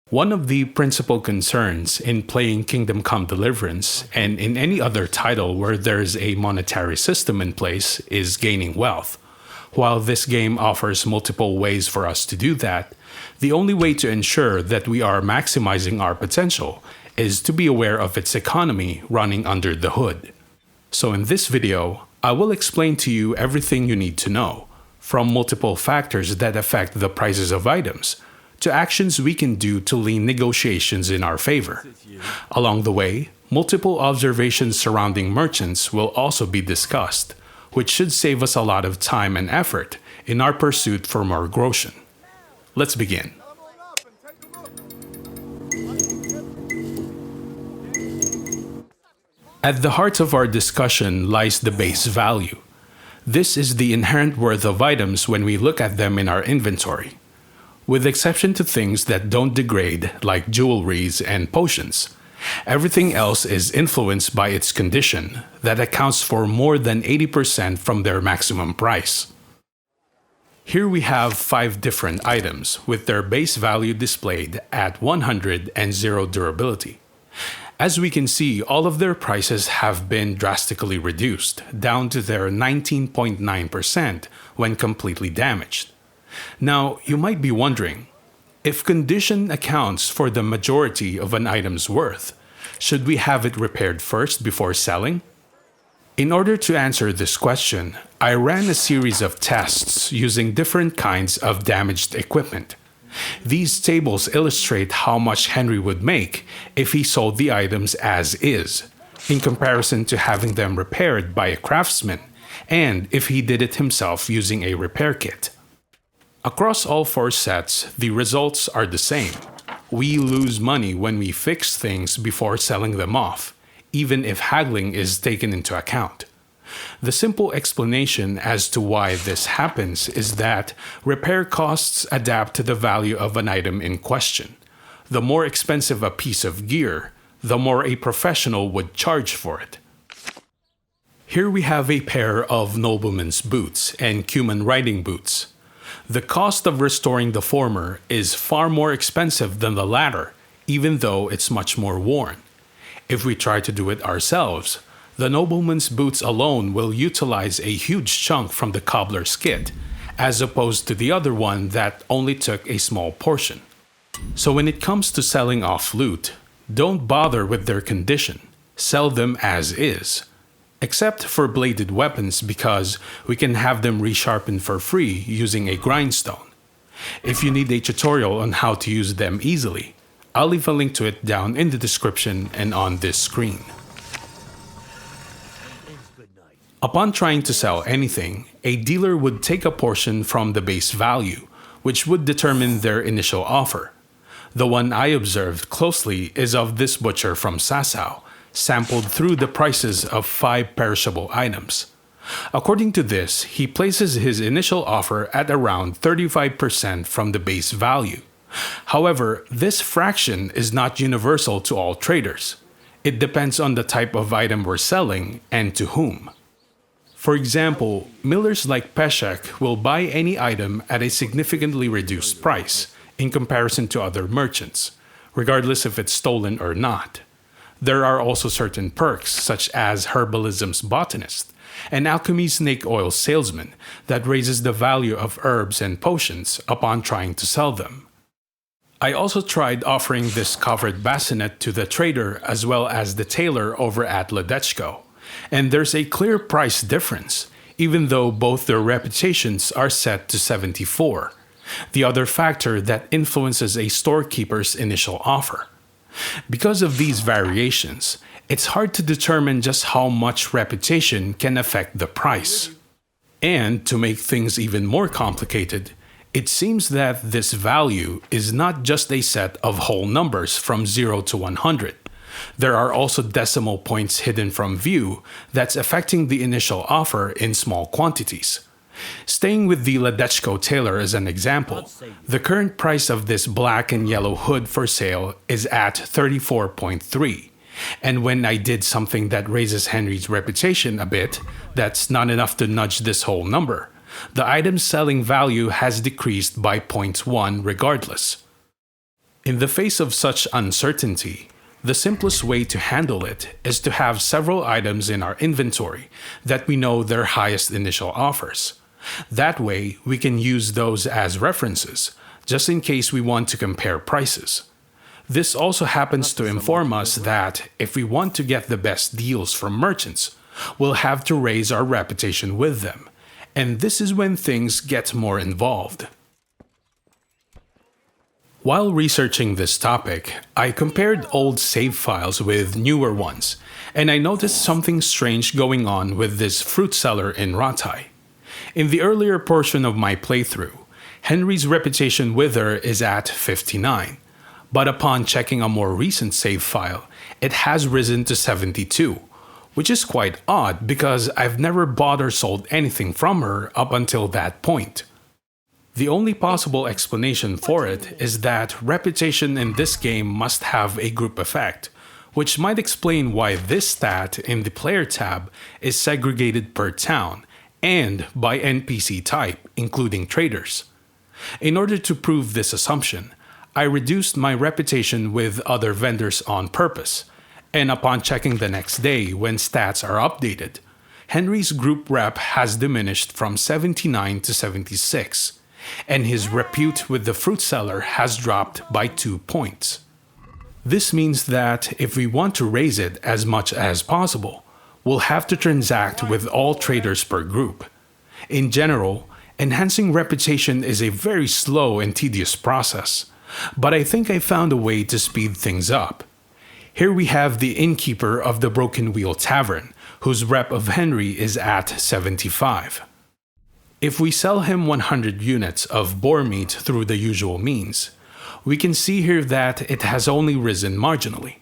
One of the principal concerns in playing Kingdom Come Deliverance and in any other title where there's a monetary system in place is gaining wealth. While this game offers multiple ways for us to do that, the only way to ensure that we are maximizing our potential is to be aware of its economy running under the hood. So in this video, I will explain to you everything you need to know, from multiple factors that affect the prices of items, to actions we can do to lean negotiations in our favor. Along the way, multiple observations surrounding merchants will also be discussed, which should save us a lot of time and effort in our pursuit for more groschen. Let's begin. At the heart of our discussion lies the base value. This is the inherent worth of items when we look at them in our inventory. With exception to things that don't degrade, like jewelries and potions, everything else is influenced by its condition that accounts for more than 80% from their maximum price. Here we have 5 different items with their base value displayed at 100 and 0 durability. As we can see, all of their prices have been drastically reduced, down to their 19.9% when completely damaged. Now, you might be wondering, if condition accounts for the majority of an item's worth, should we have it repaired first before selling? In order to answer this question, I ran a series of tests using different kinds of damaged equipment. These tables illustrate how much Henry would make if he sold the items as is, in comparison to having them repaired by a craftsman, and if he did it himself using a repair kit. Across all 4 sets, the results are the same. We lose money when we fix things before selling them off, even if haggling is taken into account. The simple explanation as to why this happens is that repair costs adapt to the value of an item in question. The more expensive a piece of gear, the more a professional would charge for it. Here we have a pair of nobleman's boots and cumin riding boots. The cost of restoring the former is far more expensive than the latter, even though it's much more worn. If we try to do it ourselves, the nobleman's boots alone will utilize a huge chunk from the cobbler's kit, as opposed to the other one that only took a small portion. So when it comes to selling off loot, don't bother with their condition, sell them as is. Except for bladed weapons because we can have them resharpened for free using a grindstone. If you need a tutorial on how to use them easily, I'll leave a link to it down in the description and on this screen. Upon trying to sell anything, a dealer would take a portion from the base value, which would determine their initial offer. The one I observed closely is of this butcher from Sasau, sampled through the prices of 5 perishable items. According to this, he places his initial offer at around 35% from the base value. However, this fraction is not universal to all traders. It depends on the type of item we're selling and to whom. For example, millers like Peshek will buy any item at a significantly reduced price in comparison to other merchants, regardless if it's stolen or not. There are also certain perks, such as herbalism's botanist and alchemy's snake oil salesman, that raises the value of herbs and potions upon trying to sell them. I also tried offering this covered bassinet to the trader as well as the tailor over at Ledechko, and there's a clear price difference, even though both their reputations are set to 74, the other factor that influences a storekeeper's initial offer. Because of these variations, it's hard to determine just how much reputation can affect the price. And to make things even more complicated, it seems that this value is not just a set of whole numbers from 0 to 100. There are also decimal points hidden from view that's affecting the initial offer in small quantities. Staying with the Ledechko tailor as an example, the current price of this black and yellow hood for sale is at 34.3. And when I did something that raises Henry's reputation a bit, that's not enough to nudge this whole number. The item's selling value has decreased by 0.1 regardless. In the face of such uncertainty, the simplest way to handle it is to have several items in our inventory that we know their highest initial offers. That way, we can use those as references, just in case we want to compare prices. This also happens to inform us that if we want to get the best deals from merchants, we'll have to raise our reputation with them. And this is when things get more involved. While researching this topic, I compared old save files with newer ones, and I noticed something strange going on with this fruit seller in Ratai. In the earlier portion of my playthrough, Henry's reputation with her is at 59, but upon checking a more recent save file, it has risen to 72, which is quite odd because I've never bought or sold anything from her up until that point. The only possible explanation for it is that reputation in this game must have a group effect, which might explain why this stat in the player tab is segregated per town and by NPC type, including traders. In order to prove this assumption, I reduced my reputation with other vendors on purpose, and upon checking the next day when stats are updated, Henry's group rep has diminished from 79 to 76. And his repute with the fruit seller has dropped by 2 points. This means that if we want to raise it as much as possible, we'll have to transact with all traders per group. In general, enhancing reputation is a very slow and tedious process, but I think I found a way to speed things up. Here we have the innkeeper of the Broken Wheel Tavern, whose rep of Henry is at 75. If we sell him 100 units of boar meat through the usual means, we can see here that it has only risen marginally.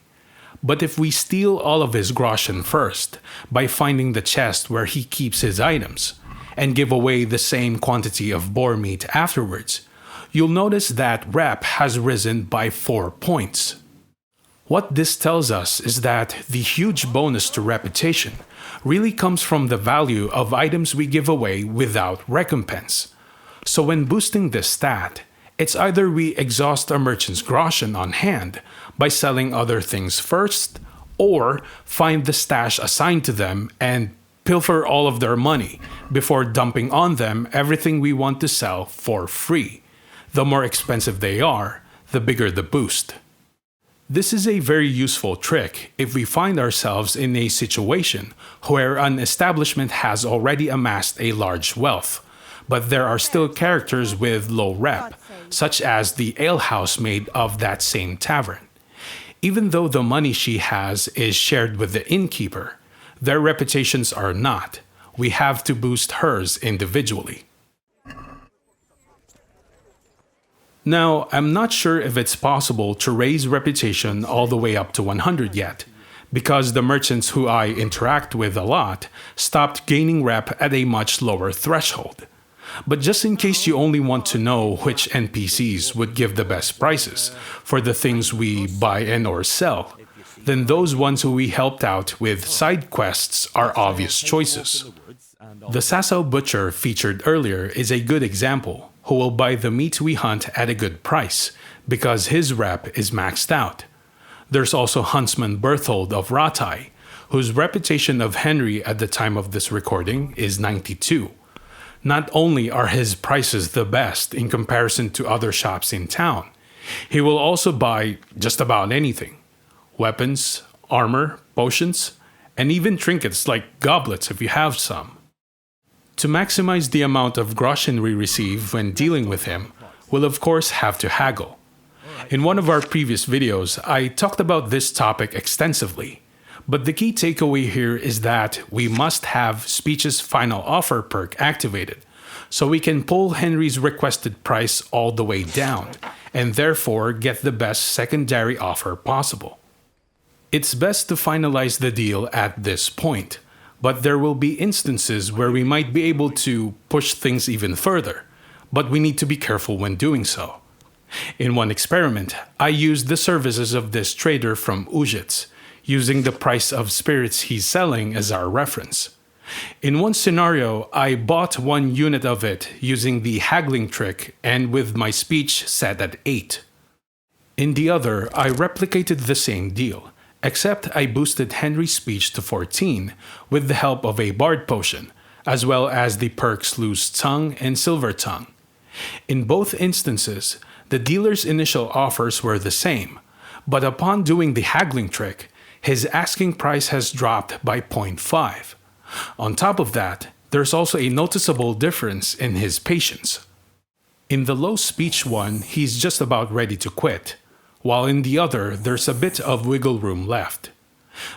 But if we steal all of his groschen first, by finding the chest where he keeps his items, and give away the same quantity of boar meat afterwards, you'll notice that rep has risen by 4 points. What this tells us is that the huge bonus to reputation really comes from the value of items we give away without recompense. So when boosting this stat, it's either we exhaust a merchant's groschen on hand by selling other things first, or find the stash assigned to them and pilfer all of their money before dumping on them everything we want to sell for free. The more expensive they are, the bigger the boost. This is a very useful trick if we find ourselves in a situation where an establishment has already amassed a large wealth, but there are still characters with low rep, such as the alehouse maid of that same tavern. Even though the money she has is shared with the innkeeper, their reputations are not. We have to boost hers individually. Now, I'm not sure if it's possible to raise reputation all the way up to 100 yet, because the merchants who I interact with a lot stopped gaining rep at a much lower threshold. But just in case you only want to know which NPCs would give the best prices for the things we buy and or sell, then those ones who we helped out with side quests are obvious choices. The Sasau Butcher featured earlier is a good example, who will buy the meat we hunt at a good price, because his rep is maxed out. There's also Huntsman Berthold of Ratai, whose reputation of Henry at the time of this recording is 92. Not only are his prices the best in comparison to other shops in town, he will also buy just about anything. Weapons, armor, potions, and even trinkets like goblets if you have some. To maximize the amount of groschen we receive when dealing with him, we'll of course have to haggle. In one of our previous videos, I talked about this topic extensively, but the key takeaway here is that we must have Speech's final offer perk activated, so we can pull Henry's requested price all the way down, and therefore get the best secondary offer possible. It's best to finalize the deal at this point, but there will be instances where we might be able to push things even further, but we need to be careful when doing so. In one experiment, I used the services of this trader from Ujits, using the price of spirits he's selling as our reference. In one scenario, I bought 1 unit of it using the haggling trick and with my speech set at 8. In the other, I replicated the same deal, except I boosted Henry's speech to 14 with the help of a bard potion, as well as the perks Loose Tongue and Silver Tongue. In both instances, the dealer's initial offers were the same, but upon doing the haggling trick, his asking price has dropped by 0.5. On top of that, there's also a noticeable difference in his patience. In the low speech one, he's just about ready to quit, while in the other, there's a bit of wiggle room left.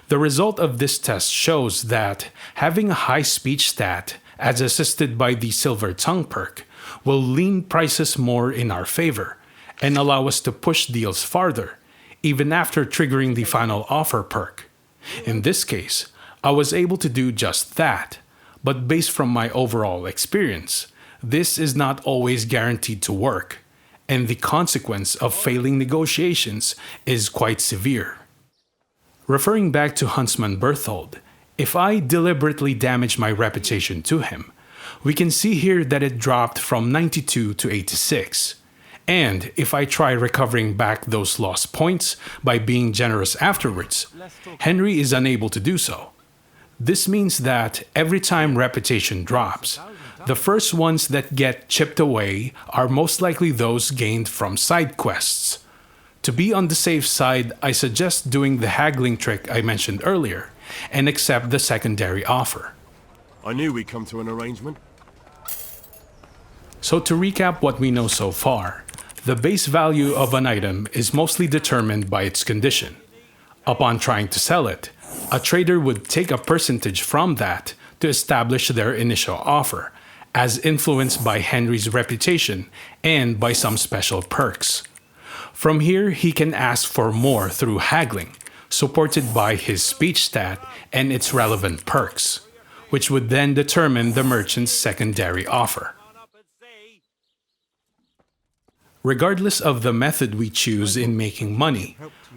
The result of this test shows that having a high speech stat, as assisted by the Silver Tongue perk, will lean prices more in our favor and allow us to push deals farther, even after triggering the final offer perk. In this case, I was able to do just that, but based from my overall experience, this is not always guaranteed to work, and the consequence of failing negotiations is quite severe. Referring back to Huntsman Berthold, if I deliberately damage my reputation to him, we can see here that it dropped from 92 to 86. And if I try recovering back those lost points by being generous afterwards, Henry is unable to do so. This means that every time reputation drops, the first ones that get chipped away are most likely those gained from side quests. To be on the safe side, I suggest doing the haggling trick I mentioned earlier and accept the secondary offer. I knew we'd come to an arrangement. So to recap what we know so far, the base value of an item is mostly determined by its condition. Upon trying to sell it, a trader would take a percentage from that to establish their initial offer, as influenced by Henry's reputation and by some special perks. From here, he can ask for more through haggling, supported by his speech stat and its relevant perks, which would then determine the merchant's secondary offer. Regardless of the method we choose in making money,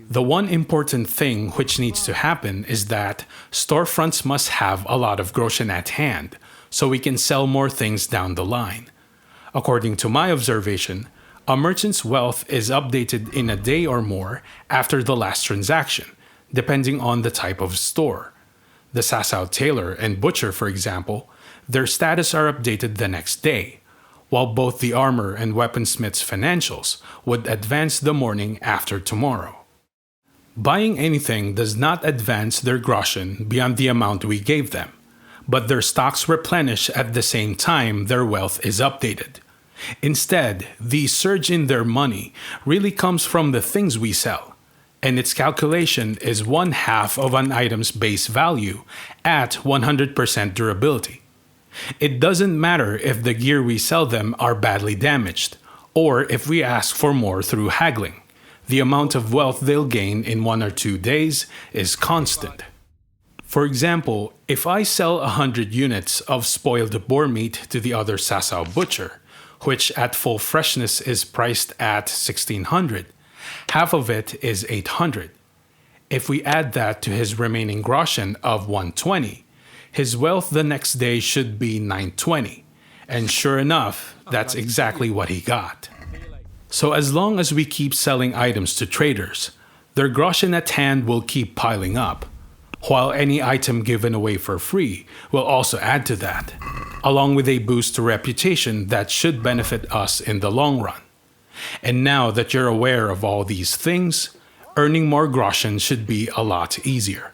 the one important thing which needs to happen is that storefronts must have a lot of groschen at hand, so we can sell more things down the line. According to my observation, a merchant's wealth is updated in a day or more after the last transaction, depending on the type of store. The Sasau tailor and butcher, for example, their status are updated the next day, while both the armor and weaponsmith's financials would advance the morning after tomorrow. Buying anything does not advance their groschen beyond the amount we gave them, but their stocks replenish at the same time their wealth is updated. Instead, the surge in their money really comes from the things we sell, and its calculation is 1/2 of an item's base value at 100% durability. It doesn't matter if the gear we sell them are badly damaged, or if we ask for more through haggling. The amount of wealth they'll gain in 1 or 2 days is constant. For example, if I sell 100 units of spoiled boar meat to the other Sasau butcher, which at full freshness is priced at 1,600, half of it is 800. If we add that to his remaining groschen of 120, his wealth the next day should be 920. And sure enough, that's exactly what he got. So as long as we keep selling items to traders, their groschen at hand will keep piling up, while any item given away for free will also add to that, along with a boost to reputation that should benefit us in the long run. And now that you're aware of all these things, earning more groschen should be a lot easier.